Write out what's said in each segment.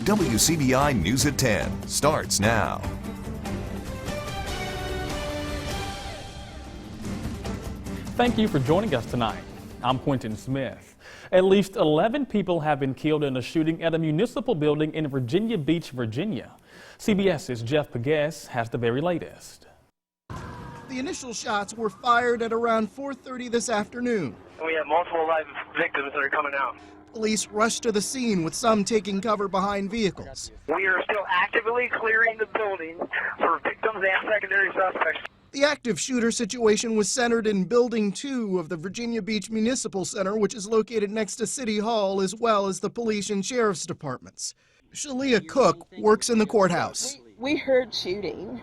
WCBI News at 10 starts now. Thank you for joining us tonight. I'm Quentin Smith. At least 11 people have been killed in a shooting at a municipal building in Virginia Beach, Virginia. CBS's Jeff Pegues has the very latest. The initial shots were fired at around 4:30 this afternoon. We have multiple live victims that are coming out. Police rushed to the scene with some taking cover behind vehicles. We are still actively clearing the building for victims and secondary suspects. The active shooter situation was centered in Building 2 of the Virginia Beach Municipal Center, which is located next to City Hall, as well as the police and sheriff's departments. Shalia Cook works in the courthouse. We heard shooting,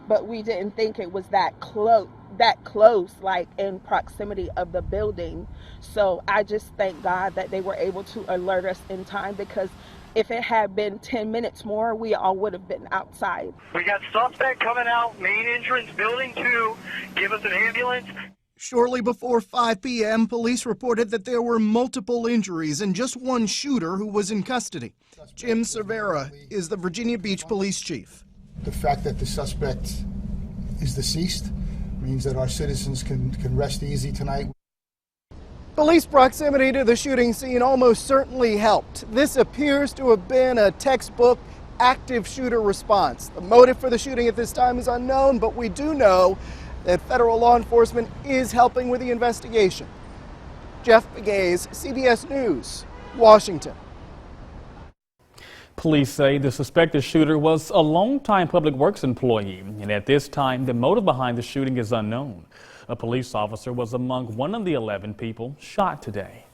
but we didn't think it was that close, like in proximity of the building. So I just thank God that they were able to alert us in time, because if it had been 10 minutes more, we all would have been outside. We got suspect coming out, main entrance, Building 2. Give us an ambulance. Shortly before 5 p.m., police reported that there were multiple injuries and just one shooter who was in custody. Jim Cervera is the Virginia Beach police chief. The fact that the suspect is deceased means that our citizens can rest easy tonight. Police proximity to the shooting scene almost certainly helped. This appears to have been a textbook active shooter response. The motive for the shooting at this time is unknown, but we do know that federal law enforcement is helping with the investigation. Jeff Pegues, CBS News, Washington. Police say the suspected shooter was a longtime public works employee, and at this time, the motive behind the shooting is unknown. A police officer was among one of the 11 people shot today.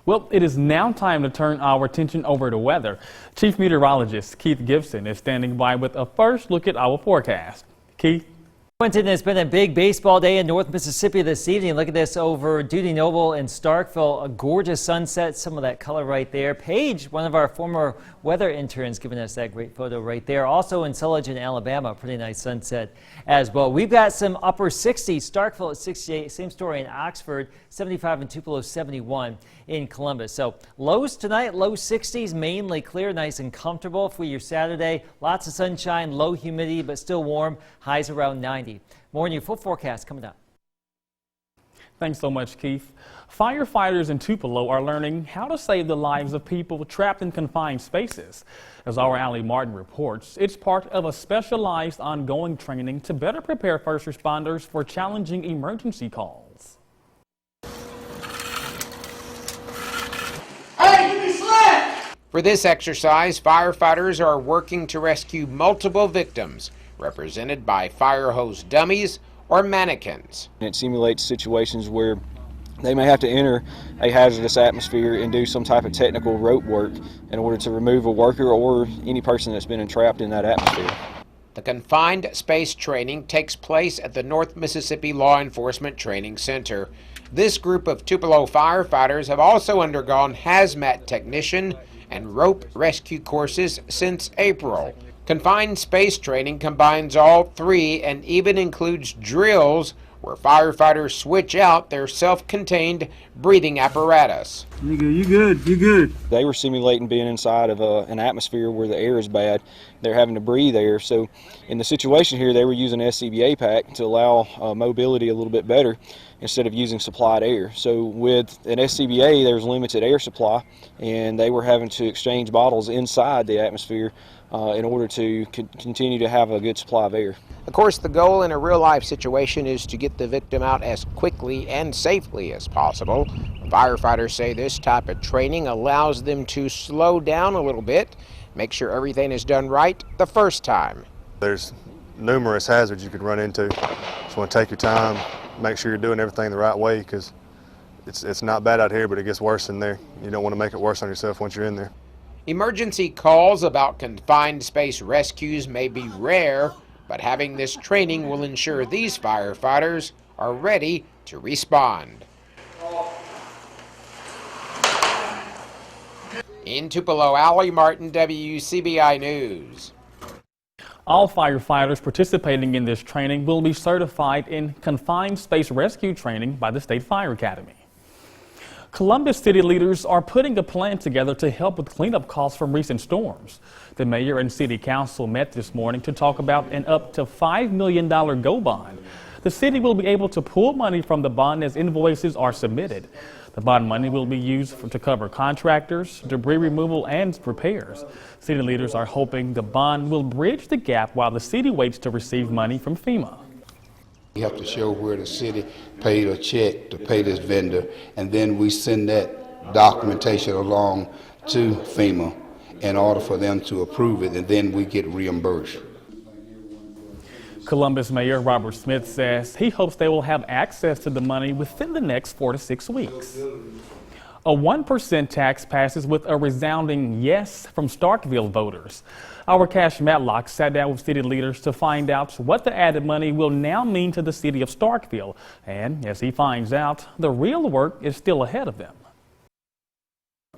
Well, it is now time to turn our attention over to weather. Chief Meteorologist Keith Gibson is standing by with a first look at our forecast. Keith? Quentin, it's been a big baseball day in North Mississippi this evening. Look at this over Dudy Noble and Starkville. A gorgeous sunset, some of that color right there. Paige, one of our former weather interns, giving us that great photo right there. Also in Sullivan, Alabama, pretty nice sunset as well. We've got some upper 60s. Starkville at 68, same story in Oxford, 75 and Tupelo 71 in Columbus. So lows tonight, low 60s, mainly clear, nice and comfortable for your Saturday. Lots of sunshine, low humidity, but still warm. Highs around 90. More on your full forecast coming up. Thanks so much, Keith. Firefighters in Tupelo are learning how to save the lives of people trapped in confined spaces. As our Allie Martin reports, it's part of a specialized ongoing training to better prepare first responders for challenging emergency calls. Hey, give me slack! For this exercise, firefighters are working to rescue multiple victims, represented by fire hose dummies or mannequins. It simulates situations where they may have to enter a hazardous atmosphere and do some type of technical rope work in order to remove a worker or any person that's been entrapped in that atmosphere. The confined space training takes place at the North Mississippi Law Enforcement Training Center. This group of Tupelo firefighters have also undergone hazmat technician and rope rescue courses since April. Confined space training combines all three and even includes drills where firefighters switch out their self-contained breathing apparatus. You good. They were simulating being inside of an atmosphere where the air is bad. They're having to breathe air. So in the situation here, they were using an SCBA pack to allow mobility a little bit better instead of using supplied air. So with an SCBA, there's limited air supply, and they were having to exchange bottles inside the atmosphere in order to continue to have a good supply of air. Of course, the goal in a real-life situation is to get the victim out as quickly and safely as possible. Firefighters say this type of training allows them to slow down a little bit, make sure everything is done right the first time. There's numerous hazards you could run into. Just want to take your time, make sure you're doing everything the right way, because it's not bad out here, but it gets worse in there. You don't want to make it worse on yourself once you're in there. Emergency calls about confined space rescues may be rare, but having this training will ensure these firefighters are ready to respond. In Tupelo, Allie Martin, WCBI News. All firefighters participating in this training will be certified in confined space rescue training by the State Fire Academy. Columbus city leaders are putting a plan together to help with cleanup costs from recent storms. The mayor and city council met this morning to talk about an up to $5 million GO bond. The city will be able to pull money from the bond as invoices are submitted. The bond money will be used to cover contractors, debris removal, and repairs. City leaders are hoping the bond will bridge the gap while the city waits to receive money from FEMA. We have to show where the city paid a check to pay this vendor, and then we send that documentation along to FEMA in order for them to approve it, and then we get reimbursed. Columbus Mayor Robert Smith says he hopes they will have access to the money within the next 4 to 6 weeks. A 1% tax passes with a resounding yes from Starkville voters. Our Cash Matlock sat down with city leaders to find out what the added money will now mean to the city of Starkville. And as he finds out, the real work is still ahead of them.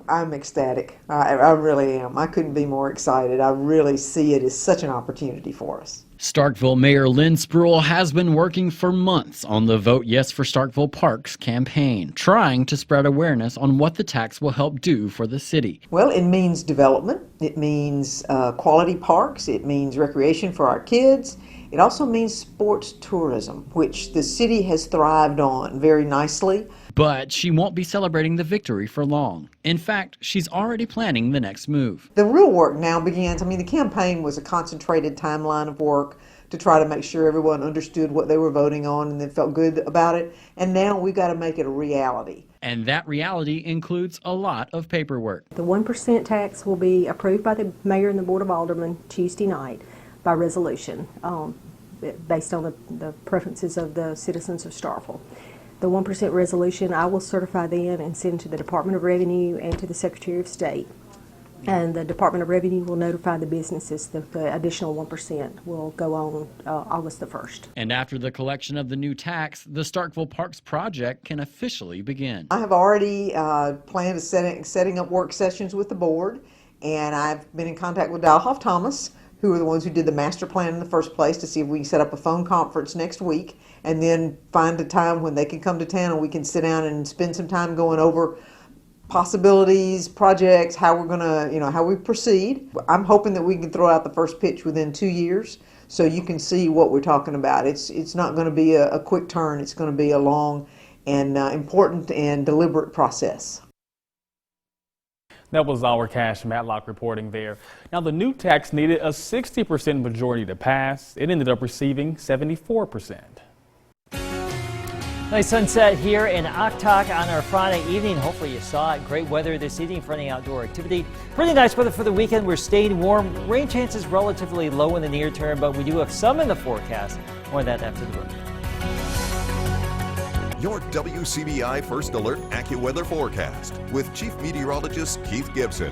I'm ecstatic. I really am. I couldn't be more excited. I really see it as such an opportunity for us. Starkville Mayor Lynn Spruill has been working for months on the Vote Yes for Starkville Parks campaign, trying to spread awareness on what the tax will help do for the city. Well, it means development. It means quality parks. It means recreation for our kids. It also means sports tourism, which the city has thrived on very nicely. But she won't be celebrating the victory for long. In fact, she's already planning the next move. The real work now begins. I mean, the campaign was a concentrated timeline of work to try to make sure everyone understood what they were voting on and they felt good about it. And now we've got to make it a reality. And that reality includes a lot of paperwork. The 1% tax will be approved by the mayor and the board of aldermen Tuesday night by resolution, based on the preferences of the citizens of Starkville. The 1% resolution, I will certify then and send to the Department of Revenue and to the Secretary of State. And the Department of Revenue will notify the businesses that the additional 1% will go on August the 1st. And after the collection of the new tax, the Starkville Parks project can officially begin. I have already planned setting up work sessions with the board, and I've been in contact with Dalhoff Thomas, who are the ones who did the master plan in the first place, to see if we can set up a phone conference next week and then find a time when they can come to town and we can sit down and spend some time going over possibilities, projects, how we're gonna, how we proceed. I'm hoping that we can throw out the first pitch within 2 years so you can see what we're talking about. It's not gonna be a quick turn. It's gonna be a long and important and deliberate process. That was our Cash Matlock reporting there. Now, the new tax needed a 60% majority to pass. It ended up receiving 74%. Nice sunset here in Oktok on our Friday evening. Hopefully you saw it. Great weather this evening for any outdoor activity. Pretty nice weather for the weekend. We're staying warm. Rain chances relatively low in the near term, but we do have some in the forecast. More of that after the break. Your WCBI First Alert AccuWeather forecast with Chief Meteorologist Keith Gibson.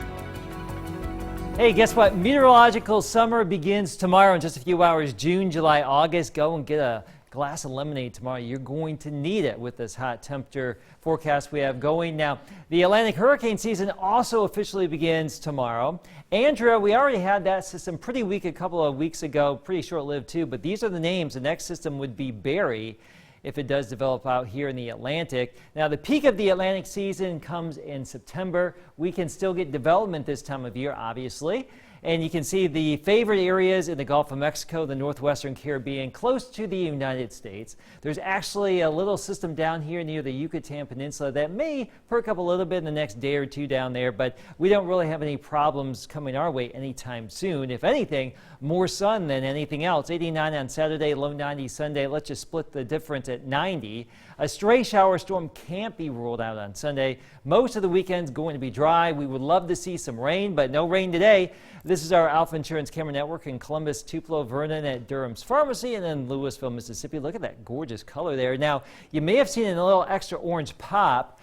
Hey, guess what? Meteorological summer begins tomorrow in just a few hours. June, July, August. Go and get a glass of lemonade tomorrow. You're going to need it with this hot temperature forecast we have going. Now, the Atlantic hurricane season also officially begins tomorrow. Andrea, we already had that system pretty weak a couple of weeks ago, pretty short-lived too, but these are the names. The next system would be Barry if it does develop out here in the Atlantic. Now, the peak of the Atlantic season comes in September. We can still get development this time of year, obviously. And you can see the favorite areas in the Gulf of Mexico, the northwestern Caribbean, close to the United States. There's actually a little system down here near the Yucatan Peninsula that may perk up a little bit in the next day or two down there, but we don't really have any problems coming our way anytime soon. If anything, more sun than anything else. 89 on Saturday, low 90 Sunday. Let's just split the difference at 90. A stray shower storm can't be ruled out on Sunday. Most of the weekend's going to be dry. We would love to see some rain, but no rain today. This is our Alpha Insurance Camera Network in Columbus, Tupelo, Vernon at Durham's Pharmacy, and then Louisville, Mississippi. Look at that gorgeous color there. Now, you may have seen a little extra orange pop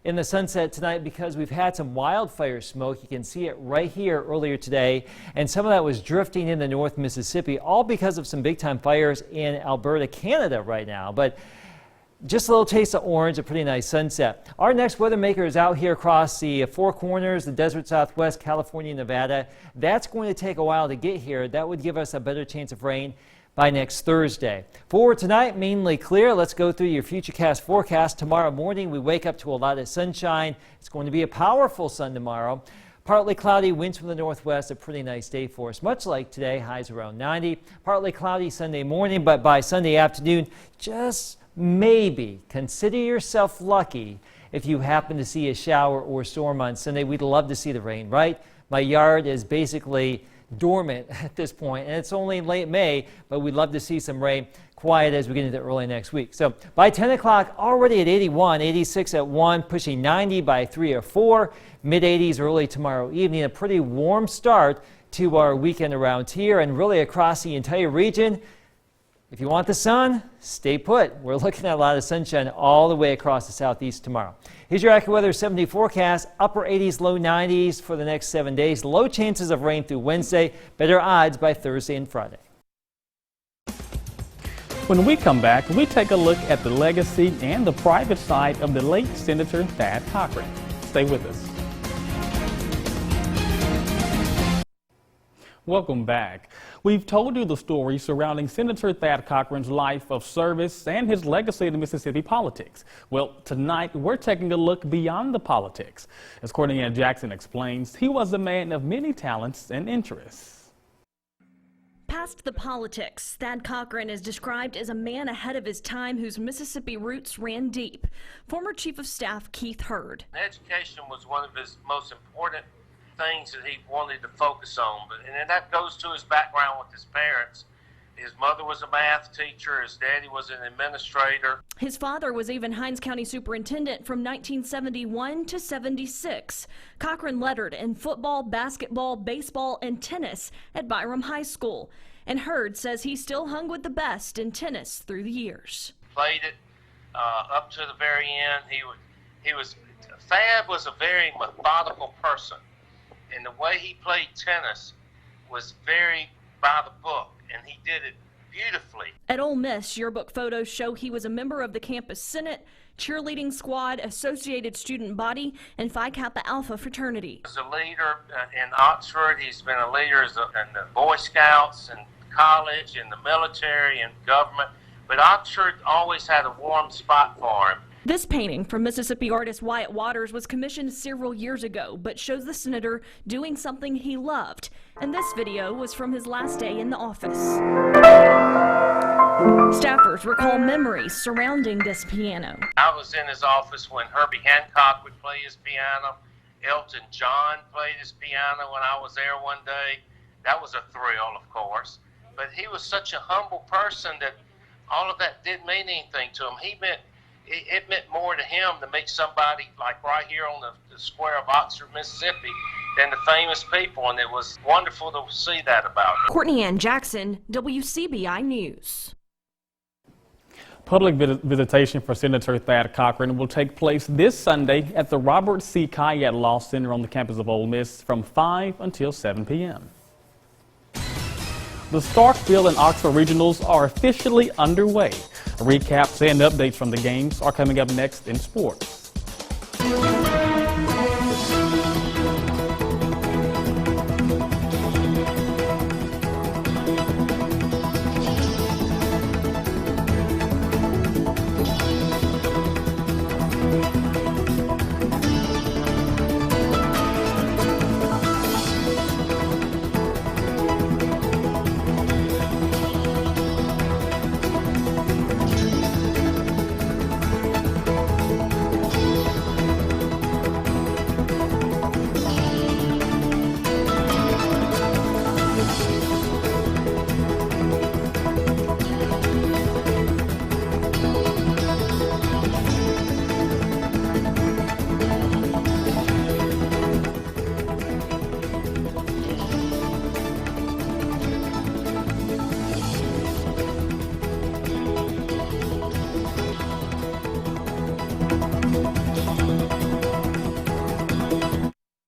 in the sunset tonight because we've had some wildfire smoke. You can see it right here earlier today, and some of that was drifting into North Mississippi, all because of some big-time fires in Alberta, Canada right now. But just a little taste of orange, a pretty nice sunset. Our next weather maker is out here across the Four Corners, the desert Southwest, California, Nevada. That's going to take a while to get here. That would give us a better chance of rain. by next Thursday. For tonight, mainly clear. Let's go through your Futurecast forecast. Tomorrow morning, we wake up to a lot of sunshine. It's going to be a powerful sun tomorrow. Partly cloudy, winds from the northwest, a pretty nice day for us, much like today, highs around 90. Partly cloudy Sunday morning, but by Sunday afternoon, just maybe consider yourself lucky if you happen to see a shower or storm on Sunday. We'd love to see the rain, right? My yard is basically dormant at this point, and it's only late May, but we'd love to see some rain. Quiet as we get into early next week. So by 10 o'clock, already at 81, 86 at 1, pushing 90 by 3 or 4, mid-80s early tomorrow evening. A pretty warm start to our weekend around here and really across the entire region. If you want the sun, stay put. We're looking at a lot of sunshine all the way across the southeast tomorrow. Here's your AccuWeather 70 forecast. Upper 80s, low 90s for the next 7 days. Low chances of rain through Wednesday. Better odds by Thursday and Friday. When we come back, we take a look at the legacy and the private side of the late Senator Thad Cochran. Stay with us. Welcome back. We've told you the story surrounding Senator Thad Cochran's life of service and his legacy in Mississippi politics. Well, tonight we're taking a look beyond the politics. As Courtney Ann Jackson explains, he was a man of many talents and interests. Past the politics, Thad Cochran is described as a man ahead of his time whose Mississippi roots ran deep. Former Chief of Staff Keith Hurd. Education was one of his most important things that he wanted to focus on, and that goes to his background with his parents. His mother was a math teacher, his daddy was an administrator. His father was even Hinds County Superintendent from 1971 to 76. Cochran lettered in football, basketball, baseball, and tennis at Byram High School. And Hurd says he still hung with the best in tennis through the years. Played it up to the very end. Thad was a very methodical person, and the way he played tennis was very by the book, and he did it beautifully. At Ole Miss, yearbook photos show he was a member of the campus senate, cheerleading squad, associated student body, and Phi Kappa Alpha fraternity. He was a leader in Oxford. He's been a leader in the Boy Scouts and college and the military and government, but Oxford always had a warm spot for him. This painting from Mississippi artist Wyatt Waters was commissioned several years ago, but shows the senator doing something he loved. And this video was from his last day in the office. Staffers recall memories surrounding this piano. I was in his office when Herbie Hancock would play his piano. Elton John played his piano when I was there one day. That was a thrill, of course. But he was such a humble person that all of that didn't mean anything to him. It meant more to him to meet somebody like right here on the square of Oxford, Mississippi, than the famous people, and it was wonderful to see that about him. Courtney Ann Jackson, WCBI News. Public visitation for Senator Thad Cochran will take place this Sunday at the Robert C. Kayat Law Center on the campus of Ole Miss from 5 until 7 p.m. The Starkville and Oxford regionals are officially underway. Recaps and updates from the games are coming up next in sports.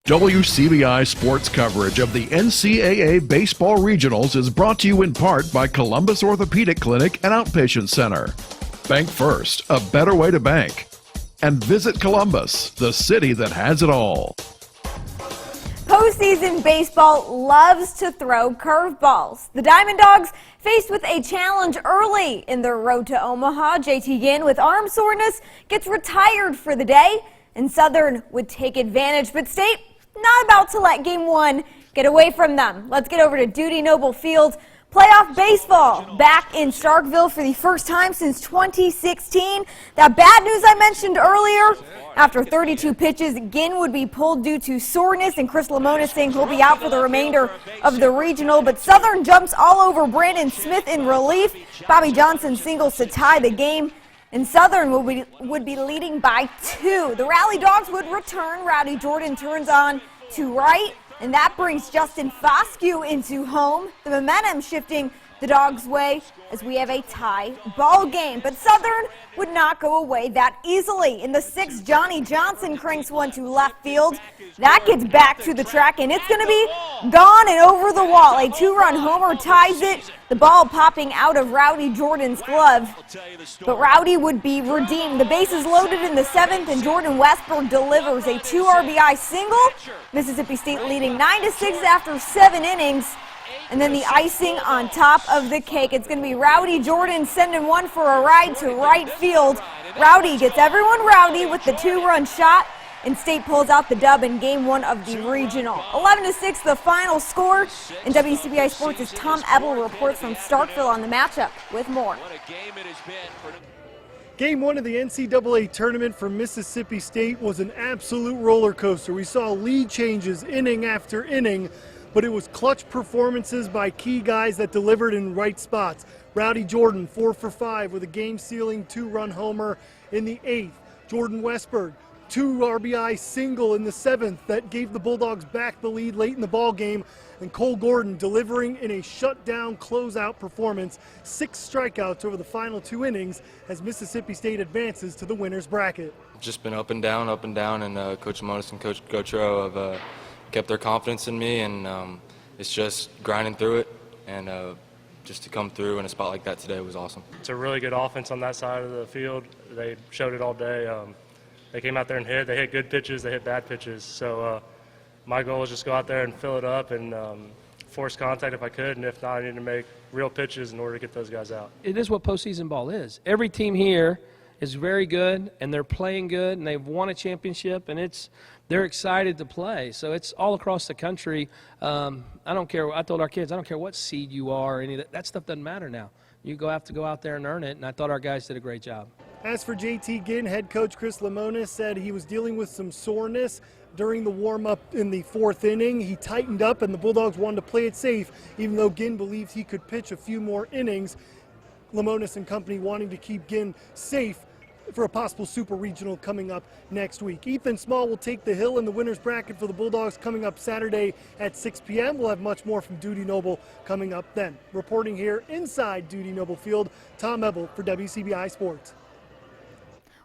WCBI sports coverage of the NCAA Baseball Regionals is brought to you in part by Columbus Orthopedic Clinic and Outpatient Center. Bank First, a better way to bank. And visit Columbus, the city that has it all. Postseason baseball loves to throw curveballs. The Diamond Dogs faced with a challenge early in their road to Omaha. JT Ginn, with arm soreness, gets retired for the day, and Southern would take advantage, but State not about to let Game 1 get away from them. Let's get over to Dudy Noble Field. Playoff baseball back in Starkville for the first time since 2016. That bad news I mentioned earlier, after 32 pitches, Ginn would be pulled due to soreness, and Chris Lemonis saying he'll be out for the remainder of the regional. But Southern jumps all over Brandon Smith in relief. Bobby Johnson singles to tie the game, and Southern would be leading by 2. The Rally Dogs would return. Rowdy Jordan turns on to right, and that brings Justin Foscue into home. The momentum shifting the Dogs' way as we have a tie ball game. But Southern would not go away that easily. In the 6th, Johnny Johnson cranks one to left field. That gets back to the track, and it's going to be gone and over the wall. A 2-run homer ties it. The ball popping out of Rowdy Jordan's glove. But Rowdy would be redeemed. The bases loaded in the 7th, and Jordan Westberg delivers a 2 RBI single. Mississippi State leading 9-6 after 7 innings. And then the icing on top of the cake. It's going to be Rowdy Jordan sending one for a ride to right field. Rowdy gets everyone rowdy with the 2-run shot, and State pulls out the dub in Game 1 of the regional. 11-6 the final score. And WCBI Sports' Tom Ebel reports from Starkville on the matchup with more. Game 1 of the NCAA tournament for Mississippi State was an absolute roller coaster. We saw lead changes inning after inning, but it was clutch performances by key guys that delivered in right spots. Rowdy Jordan, 4 for 5 with a game-sealing 2-run homer in the 8th. Jordan Westberg, 2 RBI single in the 7th that gave the Bulldogs back the lead late in the ball game. And Cole Gordon delivering in a shutdown closeout performance, 6 strikeouts over the final 2 innings as Mississippi State advances to the winner's bracket. Just been up and down, and Coach Monis and Coach Gautreau have kept their confidence in me, and it's just grinding through it, and just to come through in a spot like that today was awesome. It's a really good offense on that side of the field. They showed it all day. They came out there and hit. They hit good pitches. They hit bad pitches. So my goal is just go out there and fill it up and force contact if I could, and if not, I need to make real pitches in order to get those guys out. It is what postseason ball is. Every team here is very good, and they're playing good, and they've won a championship, and they're excited to play. So it's all across the country. I don't care. I told our kids, I don't care what seed you are, any of that. That stuff doesn't matter now. You have to go out there and earn it, and I thought our guys did a great job. As for JT Ginn, head coach Chris Lemonis said he was dealing with some soreness during the warm-up in the 4th inning. He tightened up, and the Bulldogs wanted to play it safe, even though Ginn believed he could pitch a few more innings. Lemonis and company wanting to keep Ginn safe for a possible super regional coming up next week. Ethan Small will take the hill in the winner's bracket for the Bulldogs coming up Saturday at 6 p.m. We'll have much more from Dudy Noble coming up then. Reporting here inside Dudy Noble Field, Tom Ebel for WCBI Sports.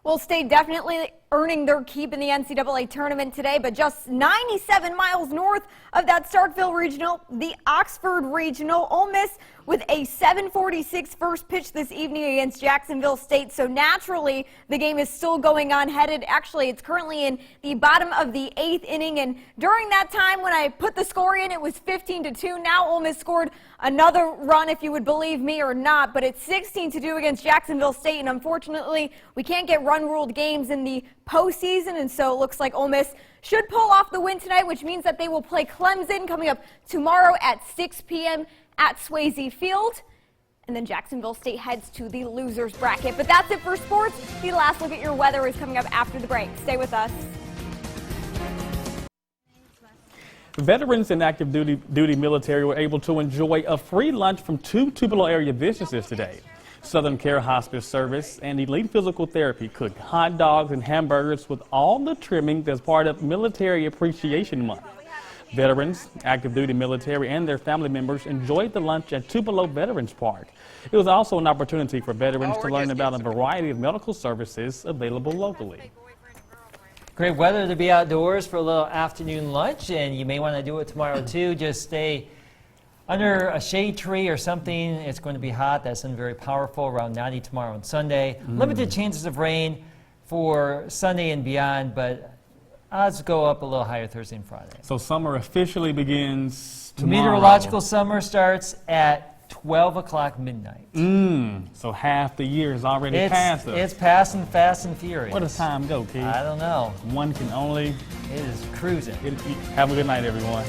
Well, State definitely earning their keep in the NCAA tournament today, but just 97 miles north of that Starkville Regional, the Oxford Regional. Ole Miss with a 7:46 first pitch this evening against Jacksonville State. So naturally, the game is still going on. It's currently in the bottom of the 8th inning. And during that time, when I put the score in, it was 15-2. Now Ole Miss scored another run, if you would believe me or not. But it's 16-2 against Jacksonville State. And unfortunately, we can't get run-ruled games in the postseason. And so it looks like Ole Miss should pull off the win tonight, which means that they will play Clemson coming up tomorrow at 6 p.m. at Swayze Field. And then Jacksonville State heads to the loser's bracket. But that's it for sports. The last look at your weather is coming up after the break. Stay with us. Veterans in active duty military were able to enjoy a free lunch from 2 Tupelo area businesses today. Southern Care Hospice Service and Elite Physical Therapy cooked hot dogs and hamburgers with all the trimmings as part of Military Appreciation Month. Veterans, active duty military, and their family members enjoyed the lunch at Tupelo Veterans Park. It was also an opportunity for veterans to learn about a variety of medical services available locally. Great weather to be outdoors for a little afternoon lunch, and you may want to do it tomorrow too. Just stay under a shade tree or something. It's going to be hot. That's very powerful, around 90 tomorrow and Sunday. Limited chances of rain for Sunday and beyond, but Odds go up a little higher Thursday and Friday. So summer officially begins tomorrow. Meteorological summer starts at 12 o'clock midnight. So half the year is already past us. It's passing fast and furious. Where does time go, Keith? I don't know. One can only... It is cruising. Have a good night, everyone.